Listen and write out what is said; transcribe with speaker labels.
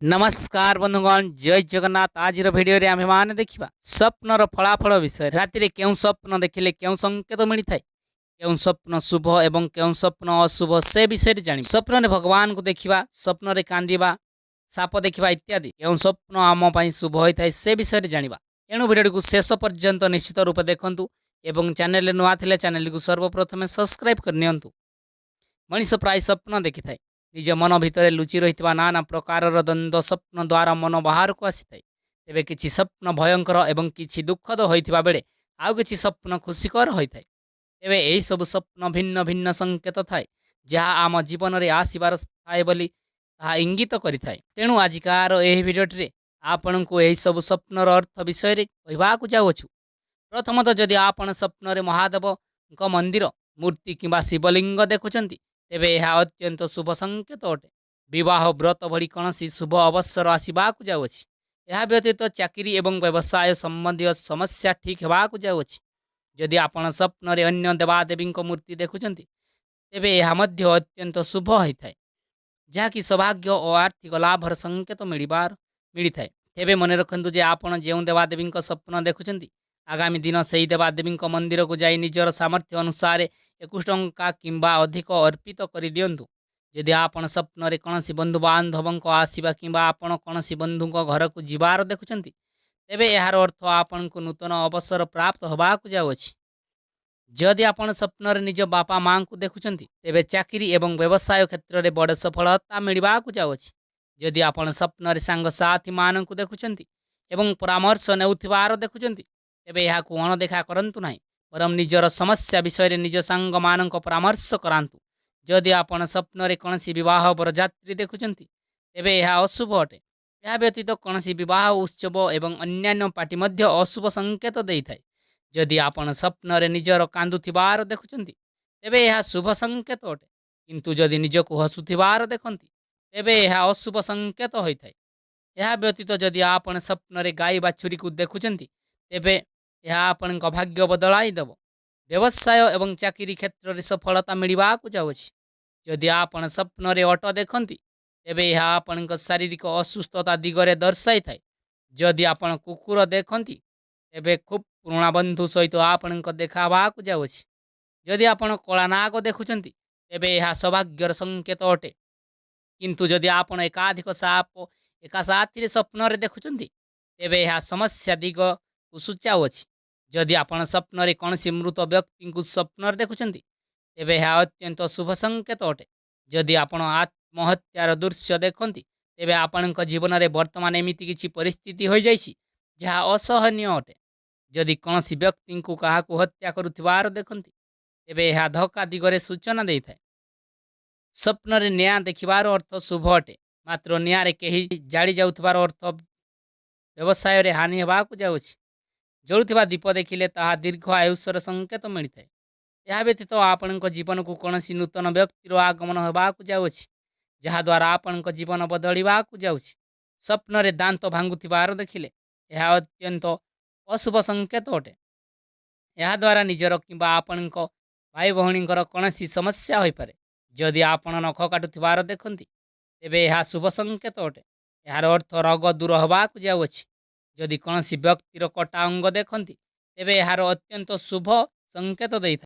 Speaker 1: नमस्कार बंधुगण जय जगन्नाथ। आज भिडियो रे आमे माने देखिबा स्वप्नर फलाफल विषय। राति केउ स्वप्न देखिले केउ संकेत मिली थाए, केउ स्वप्न शुभ एवं केउ स्वप्न अशुभ से विषय रे जानि। स्वप्न रे भगवान को देखिबा, स्वप्न रे कांदिबा, साप देखिबा इत्यादि केउ स्वप्न आम पई शुभ होई थाए से विषय रे जानिबा। एणु भिडियो को शेष पर्यंत निश्चित रूप देखंतु एवं चैनल रे नुआ थिले चैनल को सर्वप्रथमे सब्सक्राइब कर नियंतु। मनीष प्राय स्वप्न देखि थाए, निज मन भितर लुचि रही नाना प्रकार द्वंद्व स्वप्न द्वारा मन बाहर को आसी थाए। तेबे किछि स्वप्न भयंकर एवं किछि दुखद होइथिबा बेले आउ किछि स्वप्न खुशीकर होइथाए। तेबे एही सब स्वप्न भिन्न भिन्न संकेत थाए जहाँ आम जीवन में आसबार थाए बोली ताहा इंगित करिथाए। तेणु आजिकार एही भिडियोटी आपण को यही सब स्वप्नर अर्थ विषय रे कहबाकू जाउछु। प्रथमतः जदि आपण स्वप्न रे महादेव मंदिर मूर्ति किंबा शिवलिंग देखुचंती तेबे यह अत्यंत शुभ संकेत अटे। विवाह व्रत भली कौनसी शुभ अवसर आसबाकू जाउछि। यह व्यतीत चाकरी एवं व्यवसाय संबंधी समस्या ठीक होगाकू जाउछि। जदि आपण स्वप्न रे अन्य देवादेवी मूर्ति देखुचंती तेबे यह मध्य अत्यंत शुभ होइथाए, जहाँकि सौभाग्य और आर्थिक लाभर संकेत मिली थाए। तेबे मन रखंतु जे आपण जेउ देवादेवी स्वप्न देखुचंती आगामी दिन से देवादेवी मंदिर को जाई निजर सामर्थ्य अनुसार 21 टंका किंबा अधिक अर्पित कर दियंतु। जदि आपण स्वप्न रे कौनसी बंधु बांधव आसवा किंबा आपण कौनसी बंधु घर को जीवार देखुचंती तेबे यार अर्थ आपण को नूतन अवसर प्राप्त होबाकू जाउछि। जदि आपण स्वप्न रे निज बापा माँ को देखुचंती तेबे चाकरी एवं व्यवसाय क्षेत्र में बड़ सफलता मिलवाकू जाउछि। जदि आपण स्वप्न रे सांग साथी मान को देखुचंती एवं परामर्श नेउथिबार देखुचंती तेबे यह अणदेखा करंतु नाही, बरम निजर समस्या विषय निज सांग मान परामर्श करांतु। जदि आपण स्वप्न रे कौनसी विवाह बरजात्री देखुचंती तेबे यह अशुभ अटे। यह व्यतीत कौनसी विवाह उत्सव एवं अन्यान्य पार्टी मध्य अशुभ संकेत देई थाए। जदि आपण स्वप्न रे निजर कांदुथिबार देखुचंती तेबे यह शुभ संकेत अटे, किंतु जदि निजको हसुथिबार देखंती तेबे यह अशुभ संकेत होइथाए। यह व्यतीत जदि आपण स्वप्न रे गाय बाछुरी को देखुचंती तेबे यह आपण भाग्य बदलाई देव। व्यवसाय एवं चाकरी क्षेत्र में सफलता मिलवाकू जाउछि। जदि आपण स्वप्न रे ऑटो देखंती तेबे यह आपण शारीरिक असुस्थता दिगरे दर्शाई थाए। जदि आपण कुकुर देखंती तेबे खूब पुराणा बंधु सहित आपण देखाबाकू जाउछि। जदि आपण कला नाग देखुचंती तेबे यह सौभाग्यर संकेत अटे, किंतु जदि आपण एकाधिक साप एका साथी स्वप्न रे देखुचंती तेबे यह समस्या दिग को सूचाउछि। जदि आपण स्वप्न रे कौनसी मृत व्यक्ति को स्वप्न देखुचंती तेबे यह अत्यंत शुभ संकेत अटे। जदि आपण आत्महत्यार दृश्य देखंती तेबे आपण जीवन में वर्तमान एमिति किछि परिस्थिति हो जाइछि जहाँ असहनीय अटे। जदि कौनसी व्यक्ति को क्या हत्या करुथिबार देखंती तेबे यह धक्का दिगरे सूचना देई थाए। स्वप्न रे निआं देखिबार अर्थ शुभ अटे, मात्र निआं रे केही जाली जाउथिबार अर्थ व्यवसाय रे हानि हेबाकू जाउछि। जलुथिबा दीप देखिले ताहा दीर्घ आयुष्यर संकेत मिलता है। यह व्यतीत आपण जीवन को कौनसी नूतन व्यक्तिर आगमन होबाकू जाउछि, जहाद्वारा आपण जीवन बदलिबाकू जाउछि। स्वप्न रे दांत भांगुथिबार देखिले यह अत्यंत अशुभ संकेत अटे। यह द्वारा निजर किंबा आपण भाई भौणी कौनसी समस्या हो पारे। जदि आपण नख काटुथिबार देखंती तेबे यह शुभ संकेत अटे। यार अर्थ रोग दूर होबाकू जाउछि। जदि कौनसी व्यक्तिर कटा अंग देखंती तेबे यार अत्यंत शुभ संकेत देई थाए।